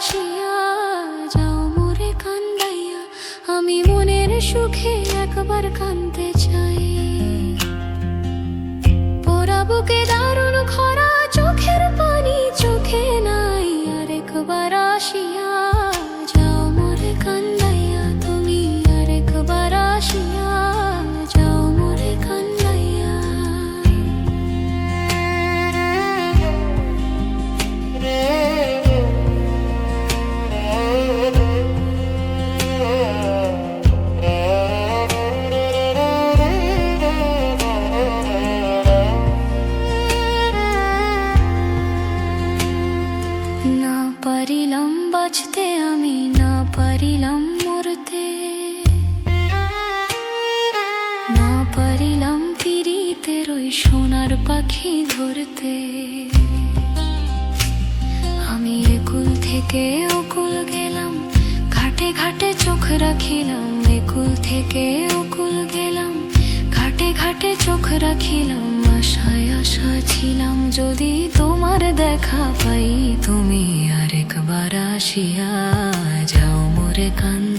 আসিয়া যাও মোরে কান্দাইয়া। আমি মনের সুখে একবার কাঁদতে চাই। পোড়া বুকে দারুণ খরা, চোখের পানি চোখে নাই। আরেকবার আসিয়া যাও মোরে কান্দাইয়া। তুমি আরেকবার আসিয়া যাও মোরে কান্দাইয়া। না পারিলাম বাঁচতে আমি, না পারিলাম মরতে, না পারিলাম পিরিতের ওই সোনার পাখি ধরতে। আমি একুল থেকে ওকুল গেলাম, ঘাটে ঘাটে চোখ রাখিলাম। একুল থেকে ওকুল গেলাম, ঘাটে ঘাটে চোখ রাখিলাম। আশায় আশা ছিলাম যদি তোমার দেখা পাই। তুমি আরেকবার আসিয়া যাও মোরে কান্দাইয়া।